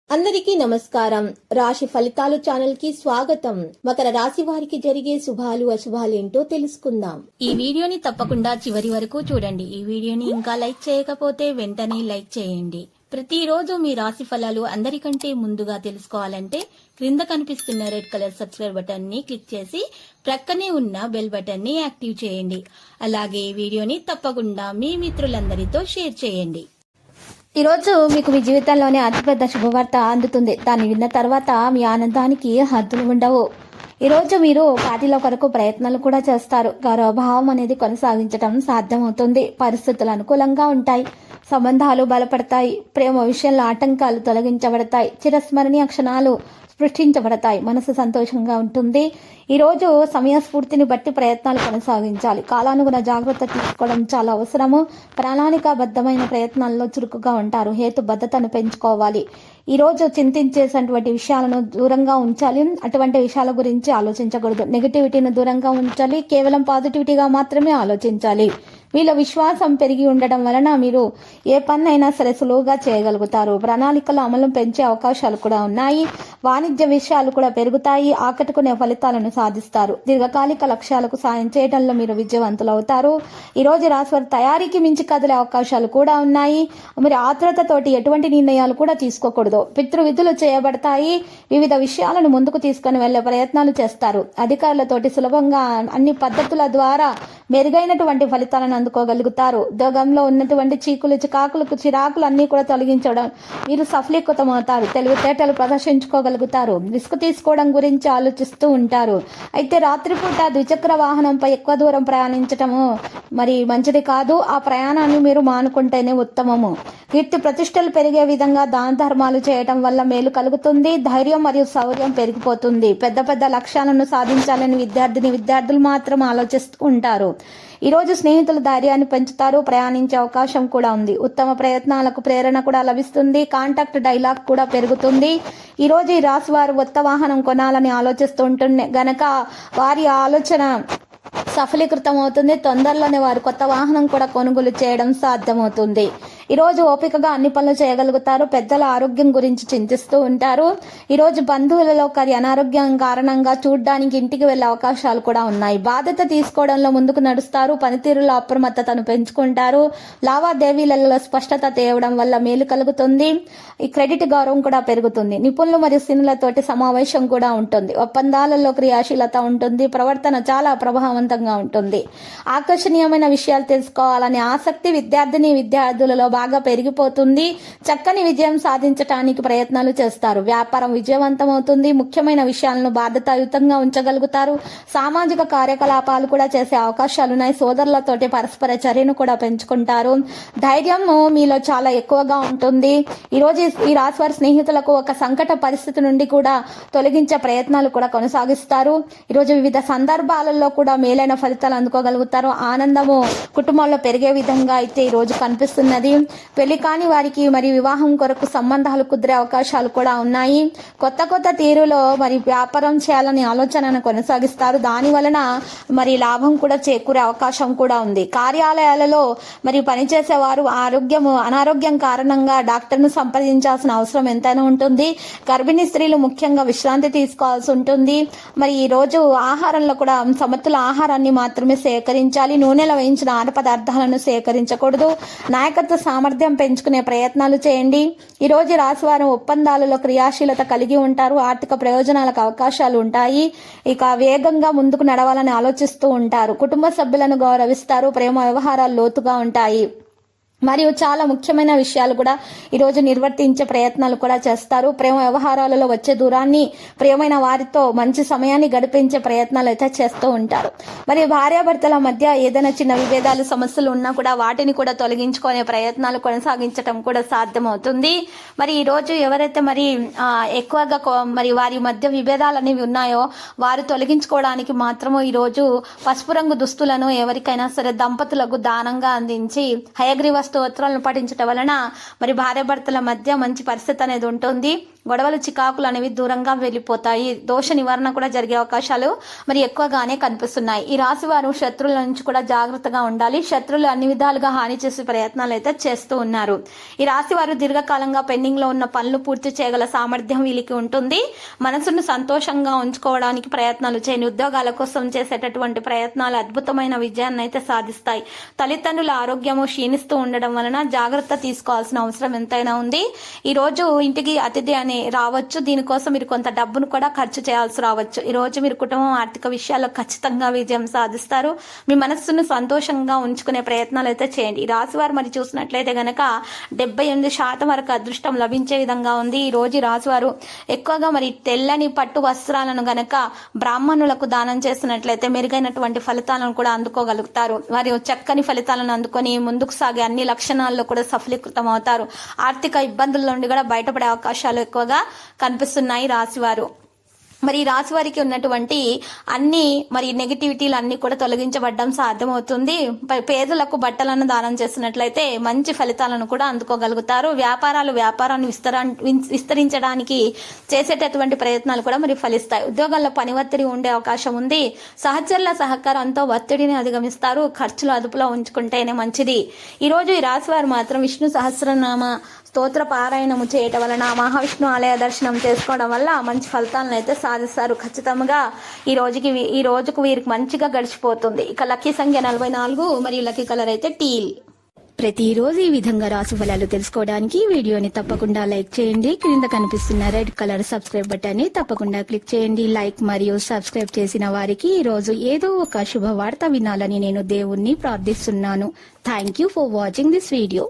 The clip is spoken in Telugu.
అందరికీ నమస్కారం. రాశి ఫలితాలు ఛానల్ కి స్వాగతం. మకర రాశి వారికి జరిగే శుభాలు అశుభాలు ఏంటో తెలుసుకుందాం. ఈ వీడియోని తప్పకుండా చివరి వరకు చూడండి. ఈ వీడియోని ఇంకా లైక్ చేయకపోతే వెంటనే లైక్ చేయండి. ప్రతిరోజు మీ రాశి ఫలాలు అందరికంటే ముందుగా తెలుసుకోవాలంటే క్రింద కనిపిస్తున్న రెడ్ కలర్ సబ్స్క్రైబ్ బటన్ ని క్లిక్ చేసి ప్రక్కనే ఉన్న బెల్ బటన్ ని యాక్టివ్ చేయండి. అలాగే ఈ వీడియోని తప్పకుండా మీ మిత్రులందరితో షేర్ చేయండి. ఈరోజు మీకు మీ జీవితంలోనే అతిపెద్ద శుభవార్త అందుతుంది. దాన్ని విన్న తర్వాత మీ ఆనందానికి హద్దులు ఉండవు. ఈరోజు మీరు పార్టీల కొరకు ప్రయత్నాలు కూడా చేస్తారు. గౌరవభావం అనేది కొనసాగించడం సాధ్యమవుతుంది. పరిస్థితులు అనుకూలంగా ఉంటాయి. సంబంధాలు బలపడతాయి. ప్రేమ విషయంలో ఆటంకాలు తొలగించబడతాయి. చిరస్మరణీయ క్షణాలు సృష్టించబడతాయి. మనసు సంతోషంగా ఉంటుంది. ఈరోజు సమయస్ఫూర్తిని బట్టి ప్రయత్నాలు కొనసాగించాలి. కాలానుగుణ జాగ్రత్త తీసుకోవడం చాలా అవసరము. ప్రణాళికాబద్ధమైన ప్రయత్నాల్లో చురుకుగా ఉంటారు. హేతుబద్ధతను పెంచుకోవాలి. ఈరోజు చింతించేటువంటి విషయాలను దూరంగా ఉంచాలి. అటువంటి విషయాల గురించి ఆలోచించకూడదు. నెగిటివిటీని దూరంగా ఉంచాలి. కేవలం పాజిటివిటీగా మాత్రమే ఆలోచించాలి. మీలో విశ్వాసం పెరిగి ఉండడం వలన మీరు ఏ పన్నైనా సరే సులువుగా చేయగలుగుతారు. ప్రణాళికల అమలు పెంచే అవకాశాలు కూడా ఉన్నాయి. వాణిజ్య విషయాలు కూడా పెరుగుతాయి. ఆకట్టుకునే ఫలితాలను సాధిస్తారు. దీర్ఘకాలిక లక్ష్యాలకు సాయం చేయడంలో మీరు విజయవంతులవుతారు. ఈరోజు రాశివారి తయారీకి మించి కదిలే అవకాశాలు కూడా ఉన్నాయి. మరి ఆత్రుతతోటి ఎటువంటి నిర్ణయాలు కూడా తీసుకోకూడదు. పితృవిధులు చేయబడతాయి. వివిధ విషయాలను ముందుకు తీసుకుని వెళ్లే ప్రయత్నాలు చేస్తారు. అధికారులతోటి సులభంగా అన్ని పద్ధతుల ద్వారా మెరుగైనటువంటి ఫలితాలను అందుకోగలుగుతారు. ఉద్యోగంలో ఉన్నటువంటి చీకులు చిరాకులు అన్ని కూడా తొలగించడం మీరు సఫలీకృతమవుతారు. తెలివితేటలు ప్రదర్శించుకోగలుగుతారు. రిస్క్ తీసుకోవడం గురించి ఆలోచిస్తూ ఉంటారు. అయితే రాత్రిపూట ద్విచక్ర వాహనంపై ఎక్కువ దూరం ప్రయాణించటము మరి మంచిది కాదు. ఆ ప్రయాణాన్ని మీరు మానుకుంటేనే ఉత్తమము. కీర్తి ప్రతిష్టలు పెరిగే విధంగా దాన ధర్మాలు చేయటం వల్ల మేలు కలుగుతుంది. ధైర్యం మరియు శౌర్యం పెరిగిపోతుంది. పెద్ద పెద్ద లక్ష్యాలను సాధించాలని విద్యార్థులు మాత్రం ఆలోచిస్తూ ఉంటారు. ఈరోజు స్నేహితుల ధైర్యాన్ని పెంచుతారు. ప్రయాణించే అవకాశం కూడా ఉంది. ఉత్తమ ప్రయత్నాలకు ప్రేరణ కూడా లభిస్తుంది. కాంటాక్ట్ డైలాగ్ కూడా పెరుగుతుంది. ఈరోజు ఈ రాశి వారు కొత్త వాహనం కొనాలని ఆలోచిస్తుంటే గనక వారి ఆలోచన సఫలీకృతం అవుతుంది. తొందరలోనే వారు కొత్త వాహనం కూడా కొనుగోలు చేయడం సాధ్యమవుతుంది. ఈరోజు ఓపికగా అన్ని పనులు చేయగలుగుతారు. పెద్దల ఆరోగ్యం గురించి చింతిస్తూ ఉంటారు. ఈరోజు బంధువులలో ఒకరి అనారోగ్యం కారణంగా చూడ్డానికి ఇంటికి వెళ్లే అవకాశాలు కూడా ఉన్నాయి. బాధ్యత తీసుకోవడంలో ముందుకు నడుస్తారు. పనితీరులో అప్రమత్తతను పెంచుకుంటారు. లావాదేవీలలో స్పష్టత తేవడం వల్ల మేలు కలుగుతుంది. ఈ క్రెడిట్ గౌరవం కూడా పెరుగుతుంది. నిపుణులు మరియు సినులతోటి సమావేశం కూడా ఉంటుంది. ఒప్పందాలలో క్రియాశీలత ఉంటుంది. ప్రవర్తన చాలా ప్రభావవంతంగా ఉంటుంది. ఆకర్షణీయమైన విషయాలు తెలుసుకోవాలనే ఆసక్తి విద్యార్థులలో బాగా పెరిగిపోతుంది. చక్కని విజయం సాధించడానికి ప్రయత్నాలు చేస్తారు. వ్యాపారం విజయవంతమవుతుంది. ముఖ్యమైన విషయాలను బాధ్యతాయుతంగా ఉంచగలుగుతారు. సామాజిక కార్యకలాపాలు కూడా చేసే అవకాశాలున్నాయి. సోదరులతోటి పరస్పర చర్యను కూడా పెంచుకుంటారు. ధైర్యం మీలో చాలా ఎక్కువగా ఉంటుంది. ఈరోజు ఈ రాశివారి స్నేహితులకు ఒక సంకట పరిస్థితి నుండి కూడా తొలగించే ప్రయత్నాలు కూడా కొనసాగిస్తారు. ఈరోజు వివిధ సందర్భాలలో కూడా మేలైన ఫలితాలు అందుకోగలుగుతారు. ఆనందము కుటుంబంలో పెరిగే విధంగా అయితే ఈ రోజు కనిపిస్తున్నది. పెళ్లి కాని వారికి మరి వివాహం కొరకు సంబంధాలు కుదిరే అవకాశాలు కూడా ఉన్నాయి. కొత్త తీరులో మరి వ్యాపారం చేయాలని ఆలోచనను కొనసాగిస్తారు. దాని వలన మరి లాభం కూడా చేకూరే అవకాశం కూడా ఉంది. కార్యాలయాలలో మరి పనిచేసేవారు అనారోగ్యం కారణంగా డాక్టర్ను సంప్రదించాల్సిన అవసరం ఎంతైనా ఉంటుంది. గర్భిణీ స్త్రీలు ముఖ్యంగా విశ్రాంతి తీసుకోవాల్సి ఉంటుంది. మరి ఈ రోజు ఆహారంలో కూడా సమతుల ఆహారాన్ని మాత్రమే సేకరించాలి. నూనెలో వేయించిన ఆహార పదార్థాలను సేకరించకూడదు. నాయకత్వ సామర్థ్యం పెంచుకునే ప్రయత్నాలు చేయండి. ఈ రోజు రాశివారు ఒప్పందాలలో క్రియాశీలత కలిగి ఉంటారు. ఆర్థిక ప్రయోజనాలకు అవకాశాలు ఉంటాయి. ఇక వేగంగా ముందుకు నడవాలని ఆలోచిస్తూ ఉంటారు. కుటుంబ సభ్యులను గౌరవిస్తారు. ప్రేమ వ్యవహారాలు లోతుగా ఉంటాయి. మరియు చాలా ముఖ్యమైన విషయాలు కూడా ఈరోజు నిర్వర్తించే ప్రయత్నాలు కూడా చేస్తారు. ప్రేమ వ్యవహారాలలో వచ్చే దూరాన్ని ప్రియమైన వారితో మంచి సమయాన్ని గడిపించే ప్రయత్నాలు అయితే చేస్తూ ఉంటారు. మరి భార్యాభర్తల మధ్య ఏదైనా చిన్న విభేదాలు సమస్యలు ఉన్నా కూడా వాటిని కూడా తొలగించుకునే ప్రయత్నాలు కొనసాగించడం కూడా సాధ్యమవుతుంది. మరి ఈరోజు ఎవరైతే మరి ఎక్కువగా మరి వారి మధ్య విభేదాలు అనేవి ఉన్నాయో వారు తొలగించుకోవడానికి మాత్రము ఈరోజు పసుపు రంగు దుస్తులను ఎవరికైనా సరే దంపతులకు దానంగా అందించి హయగ్రీవ స్తోత్రాలను పఠించడం వలన మరి భార్యాభర్తల మధ్య మంచి పరిస్థితి అనేది ఉంటుంది. గొడవలు చికాకులు అనేవి దూరంగా వెళ్ళిపోతాయి. దోష నివారణ కూడా జరిగే అవకాశాలు మరి ఎక్కువగానే కనిపిస్తున్నాయి. ఈ రాశి వారు శత్రువుల నుంచి కూడా జాగ్రత్తగా ఉండాలి. శత్రువులు అన్ని విధాలుగా హాని చేసే ప్రయత్నాలు అయితే చేస్తూ ఉన్నారు. ఈ రాశి వారు దీర్ఘకాలంగా పెండింగ్ లో ఉన్న పనులు పూర్తి చేయగల సామర్థ్యం వీళ్ళకి ఉంటుంది. మనసును సంతోషంగా ఉంచుకోవడానికి ప్రయత్నాలు చేయండి. ఉద్యోగాల కోసం చేసేటటువంటి ప్రయత్నాలు అద్భుతమైన విజయాన్ని అయితే సాధిస్తాయి. తల్లిదండ్రుల ఆరోగ్యము క్షీణిస్తూ ఉండడం వలన జాగ్రత్త తీసుకోవాల్సిన అవసరం ఎంతైనా ఉంది. ఈ రోజు ఇంటికి అతిథి అని రావచ్చు. దీనికోసం మీరు కొంత డబ్బును కూడా ఖర్చు చేయాల్సి రావచ్చు. ఈ రోజు మీరు కుటుంబం ఆర్థిక విషయాల్లో ఖచ్చితంగా విజయం సాధిస్తారు. మీ మనస్సును సంతోషంగా ఉంచుకునే ప్రయత్నాలు అయితే చేయండి. ఈ రాశి వారు మరి చూసినట్లయితే గనక 78% వరకు అదృష్టం లభించే విధంగా ఉంది. ఈ రోజు రాశి వారు ఎక్కువగా మరి తెల్లని పట్టు వస్త్రాలను గనక బ్రాహ్మణులకు దానం చేసినట్లయితే మెరుగైనటువంటి ఫలితాలను కూడా అందుకోగలుగుతారు. వారి చక్కని ఫలితాలను అందుకొని ముందుకు సాగే అన్ని లక్షణాల్లో కూడా సఫలీకృతం అవుతారు. ఆర్థిక ఇబ్బందుల నుండి కూడా బయటపడే అవకాశాలు ఎక్కువగా కనిపిస్తున్నాయి రాశివారు. మరి ఈ రాశి వారికి ఉన్నటువంటి అన్ని మరి నెగిటివిటీలు అన్ని కూడా తొలగించబడడం సాధ్యమవుతుంది. పేదలకు బట్టలను దానం చేసినట్లయితే మంచి ఫలితాలను కూడా అందుకోగలుగుతారు. వ్యాపారాన్ని విస్తరించడానికి చేసేటటువంటి ప్రయత్నాలు కూడా మరి ఫలిస్తాయి. ఉద్యోగాల్లో పని ఒత్తిడి ఉండే అవకాశం ఉంది. సహచరుల సహకారంతో ఒత్తిడిని అధిగమిస్తారు. ఖర్చులు అదుపులో ఉంచుకుంటేనే మంచిది. ఈ రోజు ఈ రాశి వారు మాత్రం విష్ణు సహస్రనామ స్తోత్ర పారాయణము చేయటం వలన, మహావిష్ణు ఆలయ దర్శనం చేసుకోవడం వల్ల మంచి ఫలితాలను అయితే సాధిస్తారు. ఖచ్చితంగా ఈ రోజుకు వీరికి మంచిగా గడిచిపోతుంది. ఇక లక్కీ సంఖ్య 44 మరియు లక్కీ కలర్ అయితే టీల్. ప్రతిరోజు ఈ విధంగా రాశి ఫలాలు తెలుసుకోవడానికి వీడియోని తప్పకుండా లైక్ చేయండి. క్రింద కనిపిస్తున్న రెడ్ కలర్ సబ్స్క్రైబ్ బటన్ ని తప్పకుండా క్లిక్ చేయండి. లైక్ మరియు సబ్స్క్రైబ్ చేసిన వారికి ఈ రోజు ఏదో ఒక శుభవార్త వినాలని నేను దేవుణ్ణి ప్రార్థిస్తున్నాను. Thank you for watching this video.